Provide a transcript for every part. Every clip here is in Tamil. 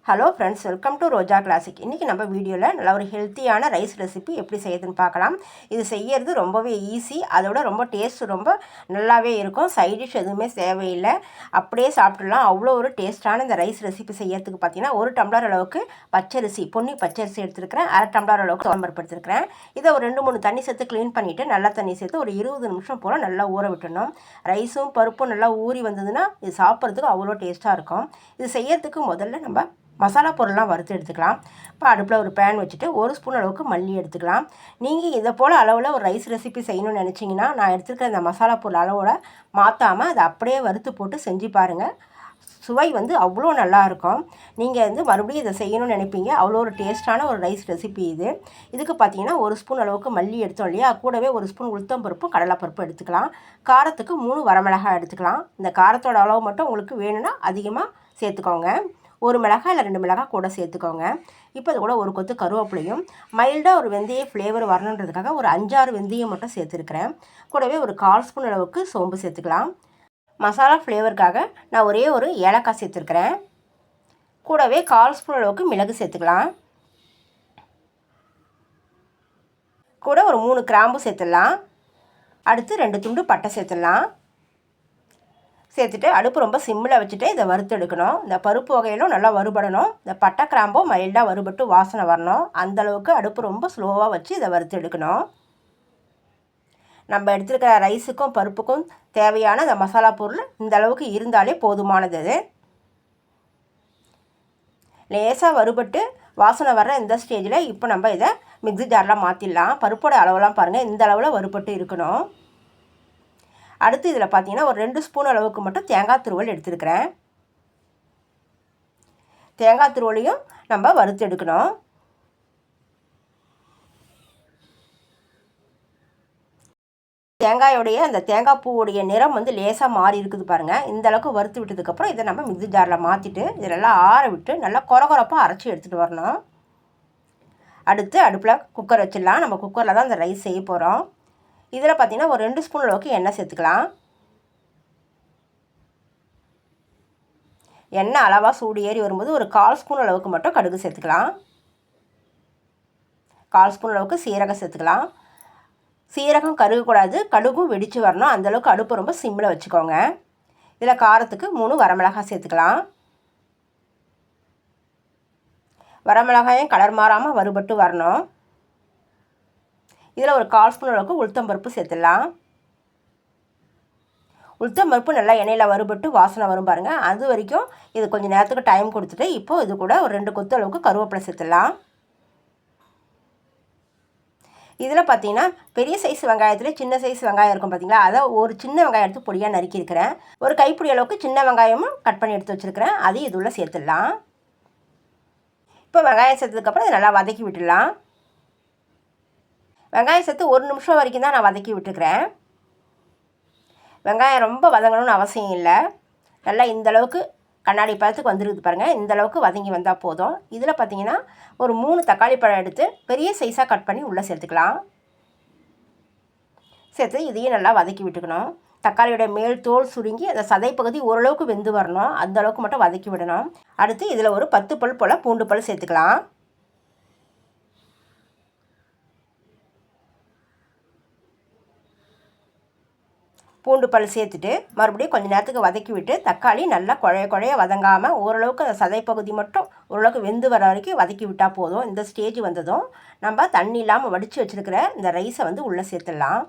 Hello friends, welcome to Roja classic. இன்றைக்கி நம்ம வீடியோவில் நல்ல ஒரு ஹெல்த்தியான ரைஸ் ரெசிபி எப்படி செய்யுதுன்னு பார்க்கலாம். இது செய்யறது ரொம்பவே ஈஸி, அதோட ரொம்ப டேஸ்ட் ரொம்ப நல்லாவே இருக்கும். சைடிஷ் எதுவுமே தேவையில்லை, அப்படியே சாப்பிட்றலாம். அவ்வளோ ஒரு டேஸ்ட்டான இந்த ரைஸ் ரெசிபி செய்யறதுக்கு பார்த்தீங்கன்னா, 1 டம்ளர் அளவுக்கு பச்சரிசி, பொன்னி பச்சரிசி எடுத்துருக்கிறேன். 1/2 டம்ளர் அளவுக்கு துவரம்பருப்பு எடுத்துருக்கிறேன். இதை ஒரு 2-3 தண்ணி சேர்த்து க்ளீன் பண்ணிவிட்டு நல்லா தண்ணி சேர்த்து ஒரு 20 நிமிஷம் போல் நல்லா ஊற விட்டுடணும். ரைஸும் பருப்பும் நல்லா ஊறி வந்ததுன்னா இது சாப்பிட்றதுக்கு அவ்வளோ டேஸ்ட்டாக இருக்கும். இது செய்யறதுக்கு முதல்ல நம்ம மசாலா பொருள்லாம் வறுத்து எடுத்துக்கலாம். இப்போ அடுப்பில் ஒரு பேன் வச்சுட்டு 1 ஸ்பூன் அளவுக்கு மல்லி எடுத்துக்கலாம். நீங்கள் இதை போல் அளவில் ஒரு ரைஸ் ரெசிபி செய்யணும்னு நினச்சிங்கன்னா, நான் எடுத்துருக்கிற இந்த மசாலா பொருள் அளவோட மாற்றாமல் அதை அப்படியே வறுத்து போட்டு செஞ்சு பாருங்கள். சுவை வந்து அவ்வளோ நல்லாயிருக்கும். நீங்கள் மறுபடியும் இதை செய்யணும்னு நினைப்பீங்க. அவ்வளோ ஒரு டேஸ்ட்டான ஒரு ரைஸ் ரெசிபி இது. இதுக்கு பார்த்தீங்கன்னா 1 ஸ்பூன் அளவுக்கு மல்லி எடுத்தோம் இல்லையா, கூடவே 1 ஸ்பூன் உளுத்தம்பருப்பு கடலைப்பருப்பு எடுத்துக்கலாம். காரத்துக்கு 3 வரமிளகாய் எடுத்துக்கலாம். இந்த காரத்தோட அளவு மட்டும் உங்களுக்கு வேணும்னா அதிகமாக சேர்த்துக்கோங்க. 1 மிளகாய் இல்லை 2 மிளகாய் கூட சேர்த்துக்கோங்க. இப்போ இது கூட ஒரு கொத்து கருவேப்பிலையும், மைல்டாக ஒரு வெந்தய ஃப்ளேவர் வரணுன்றதுக்காக ஒரு 5-6 வெந்தயம் மட்டும் சேர்த்துருக்கிறேன். கூடவே ஒரு 1/4 ஸ்பூன் அளவுக்கு சோம்பு சேர்த்துக்கலாம். மசாலா ஃப்ளேவருக்காக நான் ஒரே ஒரு ஏலக்காய் சேர்த்துருக்கிறேன். கூடவே 1/4 ஸ்பூன் அளவுக்கு மிளகு சேர்த்துக்கலாம். கூட ஒரு 3 கிராம்பு சேர்த்துடலாம். அடுத்து 2 துண்டு பட்டை சேர்த்துடலாம். சேர்த்துட்டு அடுப்பு ரொம்ப சிம்மில் வச்சுட்டு இதை வறுத்து எடுக்கணும். இந்த பருப்பு வகையிலும் நல்லா வறுபடணும். இந்த பட்டை கிராம்பும் மைல்டாக வறுபட்டு வாசனை வரணும். அந்தளவுக்கு அடுப்பு ரொம்ப ஸ்லோவாக வச்சு இதை வறுத்து எடுக்கணும். நம்ம எடுத்துருக்கிற ரைஸுக்கும் பருப்புக்கும் தேவையான இந்த மசாலா பொருள் இந்த அளவுக்கு இருந்தாலே போதுமானது. லேசாக வறுபட்டு வாசனை வர்ற இந்த ஸ்டேஜில் இப்போ நம்ம இதை மிக்ஸி ஜாரில் மாற்றிடலாம். பருப்போட அளவெல்லாம் பாருங்கள், இந்த அளவில் வறுபட்டு இருக்கணும். அடுத்து இதில் பார்த்தீங்கன்னா ஒரு 2 ஸ்பூன் அளவுக்கு மட்டும் தேங்காய் துருவல் எடுத்துருக்கிறேன். தேங்காய் துருவலையும் நம்ம வறுத்து எடுக்கணும். தேங்காயோடைய அந்த தேங்காய் பூவுடைய நிறம் வந்து லேசாக மாறி இருக்குது பாருங்கள். இந்த அளவுக்கு வறுத்து விட்டதுக்கப்புறம் இதை நம்ம மிக்ஸி ஜாரில் மாற்றிட்டு இதெல்லாம் ஆற விட்டு நல்லா கொரகொரப்பாக அரைச்சி எடுத்துகிட்டு வரணும். அடுத்து அடுப்பில் குக்கர் வச்சிடலாம். நம்ம குக்கரில் தான் இந்த ரைஸ் செய்ய போகிறோம். இதில் பார்த்திங்கன்னா ஒரு 2 ஸ்பூன் அளவுக்கு எண்ணெய் சேர்த்துக்கலாம். எண்ணெய் அளவாக சூடு ஏறி வரும்போது ஒரு 1/4 ஸ்பூன் அளவுக்கு மட்டும் கடுகு சேர்த்துக்கலாம். 1/4 ஸ்பூன் அளவுக்கு சீரகம் சேர்த்துக்கலாம். சீரகம் கருகக்கூடாது, கடுகும் வெடித்து வரணும். அந்தளவுக்கு அடுப்பு ரொம்ப சிம்மில் வச்சுக்கோங்க. இதில் காரத்துக்கு 3 வரமிளகாய் சேர்த்துக்கலாம். வரமிளகாயும் கலர் மாறாமல் வறுபட்டு வரணும். இதில் ஒரு 1/4 ஸ்பூன் அளவுக்கு உளுத்தம்பருப்பு சேர்த்துடலாம். உளுத்தம்பருப்பு நல்லா எண்ணெயில் வறுபட்டு வாசனை வரும் பாருங்கள். அது வரைக்கும் இது கொஞ்சம் நேரத்துக்கு டைம் கொடுத்துட்டு இப்போது இது கூட ஒரு 2 கொத்து அளவுக்கு கருவேப்பிலை சேர்த்துடலாம். இதில் பார்த்தீங்கன்னா பெரிய சைஸ் வெங்காயத்தில் சின்ன சைஸ் வெங்காயம் இருக்கும் பார்த்தீங்களா, அதை ஒரு சின்ன வெங்காயம் எடுத்து பொடியாக நறுக்கியிருக்கிறேன். ஒரு கைப்பிடி அளவுக்கு சின்ன வெங்காயமும் கட் பண்ணி எடுத்து வச்சுருக்கிறேன். அதையும் இதுள்ள சேர்த்துடலாம். இப்போ வெங்காயம் சேர்த்ததுக்கப்புறம் இதை நல்லா வதக்கி விட்டுடலாம். வெங்காயம் சேர்த்து 1 நிமிஷம் வரைக்கும் தான் நான் வதக்கி விட்டுருக்கிறேன். வெங்காயம் ரொம்ப வதங்கணும்னு அவசியம் இல்லை. நல்லா இந்தளவுக்கு கண்ணாடி பழத்துக்கு வந்துருக்குது பாருங்கள். இந்தளவுக்கு வதங்கி வந்தால் போதும். இதில் பார்த்திங்கன்னா ஒரு 3 தக்காளி பழம் எடுத்து பெரிய சைஸாக கட் பண்ணி உள்ளே சேர்த்துக்கலாம். சேர்த்து இதையும் நல்லா வதக்கி விட்டுக்கணும். தக்காளியோட மேல் தோல் சுருங்கி அந்த சதை பகுதி ஓரளவுக்கு வெந்து வரணும். அந்தளவுக்கு மட்டும் வதக்கி விடணும். அடுத்து இதில் ஒரு 10 பல் போல் பூண்டு பல் சேர்த்துக்கலாம். பூண்டு பல் சேர்த்துட்டு மறுபடியும் கொஞ்சம் நேரத்துக்கு வதக்கி விட்டு தக்காளி நல்லா குழைய வதங்காமல் ஓரளவுக்கு அந்த சதைப்பகுதி மட்டும் ஓரளவுக்கு வெந்து வர வரைக்கும் வதக்கி விட்டால் போதும். இந்த ஸ்டேஜ் வந்ததும் நம்ம தண்ணி இல்லாமல் வடித்து வச்சுருக்கிற இந்த ரைஸை வந்து உள்ளே சேர்த்துடலாம்.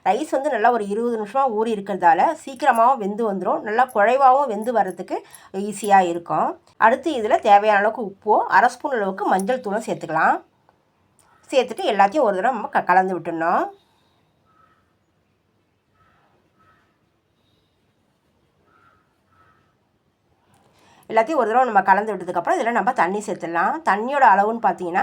ரைஸ் வந்து நல்லா ஒரு 20 நிமிஷமாக ஊறி இருக்கிறதால சீக்கிரமாகவும் வெந்து வந்துடும். நல்லா குழைவாகவும் வெந்து வர்றதுக்கு ஈஸியாக இருக்கும். அடுத்து இதில் தேவையான அளவுக்கு உப்போ 1/2 ஸ்பூன் அளவுக்கு மஞ்சள் தூளும் சேர்த்துக்கலாம். சேர்த்துட்டு எல்லாத்தையும் ஒரு தடவை நம்ம கலந்து விட்டுடணும். எல்லாத்தையும் ஒரு தடவை நம்ம கலந்து விட்டதுக்கப்புறம் இதில் நம்ம தண்ணி சேர்த்துடலாம். தண்ணியோட அளவுன்னு பார்த்தீங்கன்னா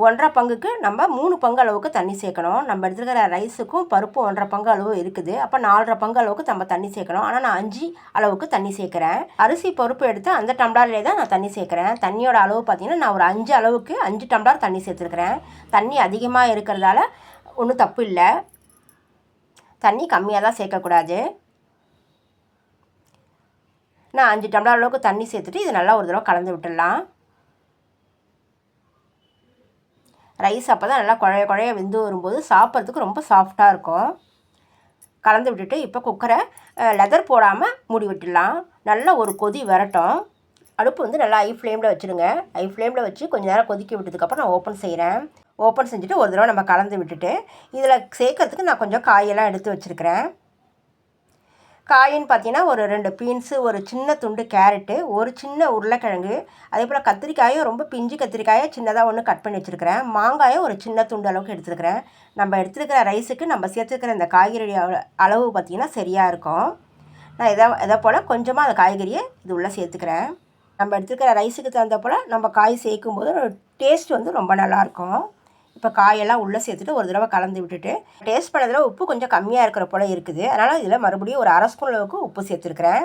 1/2 பங்குக்கு நம்ம 3 பங்கு அளவுக்கு தண்ணி சேர்க்கணும். நம்ம எடுத்துக்கிற ரைஸுக்கும் பருப்பும் 1/2 பங்கு அளவு இருக்குது. அப்போ 4/2 பங்கு அளவுக்கு நம்ம தண்ணி சேர்க்கணும். ஆனால் நான் 5 அளவுக்கு தண்ணி சேர்க்குறேன். அரிசி பருப்பு எடுத்து அந்த டம்ளர்லேயே தான் நான் தண்ணி சேர்க்குறேன். தண்ணியோட அளவு பார்த்தீங்கன்னா நான் ஒரு 5 அளவுக்கு 5 டம்ளர் தண்ணி சேர்த்துருக்குறேன். தண்ணி அதிகமாக இருக்கிறதால ஒன்றும் தப்பு இல்லை. தண்ணி கம்மியாக தான் சேர்க்கக்கூடாது. நான் 5 டம்ளர் அளவுக்கு தண்ணி சேர்த்துட்டு இது நல்லா ஒரு தடவை கலந்து விட்டுடலாம். ரைஸ் அப்போ தான் நல்லா குழைய குழைய வெந்து வரும்போது சாப்பிட்றதுக்கு ரொம்ப சாஃப்டாக இருக்கும். கலந்து விட்டுட்டு இப்போ குக்கரை லெதர் போடாமல் மூடி விட்டுடலாம். நல்லா ஒரு கொதி வரட்டும். அடுப்பு வந்து நல்லா ஹை ஃப்ளேமில் வச்சுருங்க. ஹை ஃப்ளேமில் வச்சு கொஞ்சம் நேரம் கொதிக்க விட்டதுக்கப்புறம் நான் ஓப்பன் செய்கிறேன். ஓப்பன் செஞ்சுட்டு ஒரு தடவை நம்ம கலந்து விட்டுட்டு இதில் சேர்க்கறதுக்கு நான் கொஞ்சம் காயெல்லாம் எடுத்து வச்சுருக்கிறேன். காயின்னு பார்த்தீங்கன்னா ஒரு 2 பீன்ஸு, ஒரு சின்ன துண்டு கேரட்டு, ஒரு சின்ன உருளைக்கிழங்கு, அதே போல் கத்திரிக்காயும் ரொம்ப பிஞ்சு கத்திரிக்காயை சின்னதாக ஒன்று கட் பண்ணி வச்சுருக்கிறேன். மாங்காயும் ஒரு சின்ன துண்டு அளவுக்கு எடுத்துருக்கிறேன். நம்ம எடுத்துருக்கிற ரைஸுக்கு நம்ம சேர்த்துருக்கிற இந்த காய்கறி அளவு பார்த்திங்கன்னா சரியாக இருக்கும். நான் எதை போல் கொஞ்சமாக அந்த காய்கறியை இது உள்ளே சேர்த்துக்கிறேன். நம்ம எடுத்துருக்கிற ரைஸுக்கு தகுந்த போல் நம்ம காய் சேர்க்கும்போது டேஸ்ட் வந்து ரொம்ப நல்லாயிருக்கும். இப்போ காயெல்லாம் உள்ளே சேர்த்துட்டு ஒரு தடவை கலந்து விட்டுட்டு டேஸ்ட் பண்ணதில் உப்பு கொஞ்சம் கம்மியாக இருக்கிற போல் இருக்குது. அதனால் இதில் மறுபடியும் ஒரு 1/2 ஸ்பூன் அளவுக்கு உப்பு சேர்த்துருக்குறேன்.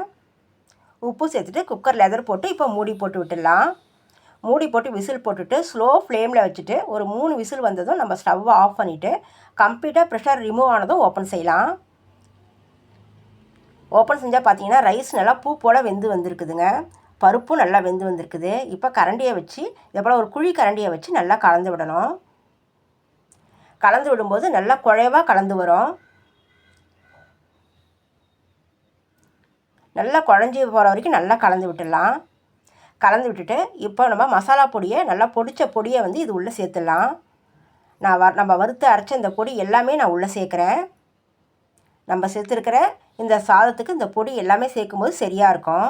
உப்பு சேர்த்துட்டு குக்கர் லெதர் போட்டு இப்போ மூடி போட்டு விட்டுடலாம். மூடி போட்டு விசில் போட்டுட்டு ஸ்லோ ஃப்ளேமில் வச்சுட்டு ஒரு 3 விசில் வந்ததும் நம்ம ஸ்டவ்வை ஆஃப் பண்ணிவிட்டு கம்ப்ளீட்டாக ப்ரெஷர் ரிமூவ் ஆனதும் ஓப்பன் செய்யலாம். ஓப்பன் செஞ்சால் பார்த்தீங்கன்னா ரைஸ் நல்லா பூ போல் வெந்து வந்திருக்குதுங்க. பருப்பும் நல்லா வெந்து வந்திருக்குது. இப்போ கரண்டியை வச்சு இதே போல் ஒரு குழி கரண்டியை வச்சு நல்லா கலந்து விடணும். கலந்து விடும்போது நல்லா குழைவாக கலந்து வரும். நல்லா குழஞ்சி போகிற வரைக்கும் நல்லா கலந்து விட்டுடலாம். கலந்து விட்டுட்டு இப்போ நம்ம மசாலா பொடியை நல்லா பொடித்த பொடியை வந்து இது உள்ளே சேர்த்துடலாம். நம்ம வறுத்து அரைச்ச இந்த பொடி எல்லாமே நான் உள்ளே சேர்க்குறேன். நம்ம சேர்த்துருக்கிற இந்த சாதத்துக்கு இந்த பொடி எல்லாமே சேர்க்கும்போது சரியாக இருக்கும்.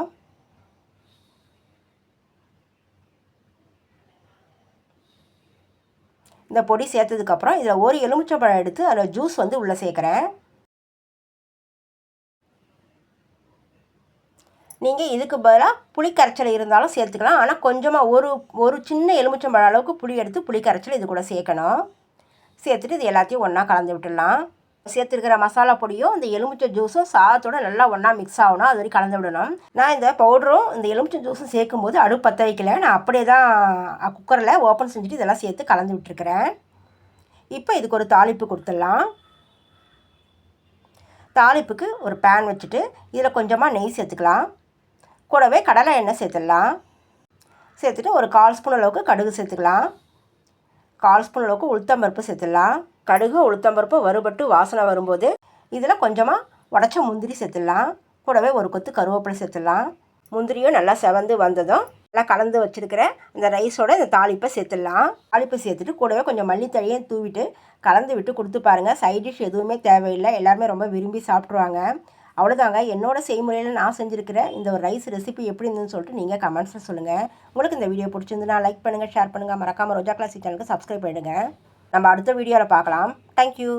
இந்த பொடி சேர்த்ததுக்கப்புறம் இதில் ஒரு எலுமிச்சம்பழம் எடுத்து அதில் ஜூஸ் வந்து உள்ளே சேர்க்குறேன். நீங்கள் இதுக்கு பதிலாக புளி கரைச்சல் இருந்தாலும் சேர்த்துக்கலாம். ஆனால் கொஞ்சமாக ஒரு சின்ன எலுமிச்சம்பழம் அளவுக்கு புளி எடுத்து புளி கரைச்சல் இது கூட சேர்க்கணும். சேர்த்துட்டு இது எல்லாத்தையும் ஒன்றா கலந்து விட்டுடலாம். சேர்த்துருக்கிற மசாலா பொடியும் இந்த எலுமிச்சை ஜூஸும் சாதத்தோடு நல்லா ஒன்றா மிக்ஸ் ஆகணும். அது வரைக்கும் கலந்து விடணும். நான் இந்த பவுடரும் இந்த எலுமிச்சை ஜூஸும் சேர்க்கும்போது அடுப்பு பற்ற வைக்கல. நான் அப்படியே தான் குக்கரில் ஓப்பன் செஞ்சுட்டு இதெல்லாம் சேர்த்து கலந்து விட்டுருக்கிறேன். இப்போ இதுக்கு ஒரு தாளிப்பு கொடுத்துடலாம். தாளிப்புக்கு ஒரு பேன் வச்சுட்டு இதில் கொஞ்சமாக நெய் சேர்த்துக்கலாம். கூடவே கடலை எண்ணெய் சேர்த்துடலாம். சேர்த்துட்டு ஒரு 1/4 ஸ்பூன் அளவுக்கு கடுகு சேர்த்துக்கலாம். 1/4 ஸ்பூன் அளவுக்கு உளுத்தம்பருப்பு சேர்த்துடலாம். கடுகு உளுத்தம்பருப்பு வறுபட்டு வாசனை வரும்போது இதில் கொஞ்சமாக உடச்ச முந்திரி சேர்த்துடலாம். கூடவே ஒரு கொத்து கருவேப்பிலை சேர்த்துடலாம். முந்திரியும் நல்லா செவந்து வந்ததும் நல்லா கலந்து வச்சுருக்கிற இந்த ரைஸோட இந்த தாளிப்பை சேர்த்துடலாம். தாளிப்பை சேர்த்துட்டு கூடவே கொஞ்சம் மல்லித்தழையும் தூவிட்டு கலந்து விட்டு கொடுத்து பாருங்கள். சைட் டிஷ் எதுவுமே தேவையில்லை. எல்லாருமே ரொம்ப விரும்பி சாப்பிட்ருவாங்க. அவ்வளோதாங்க. என்னோட செய்முறையில் நான் செஞ்சுருக்கிற இந்த ஒரு ரைஸ் ரெசிபி எப்படி இருந்துன்னு சொல்லிட்டு நீங்கள் கமெண்ட்ஸில் சொல்லுங்கள். உங்களுக்கு இந்த வீடியோ பிடிச்சிருந்துன்னா லைக் பண்ணுங்கள், ஷேர் பண்ணுங்கள். மறக்காமல் ரோஜா கிளாசிக் சேனலுக்கு சப்ஸ்கிரைப் பண்ணிடுங்க. நம்ம அடுத்த வீடியோவில் பார்க்கலாம். தேங்க்யூ.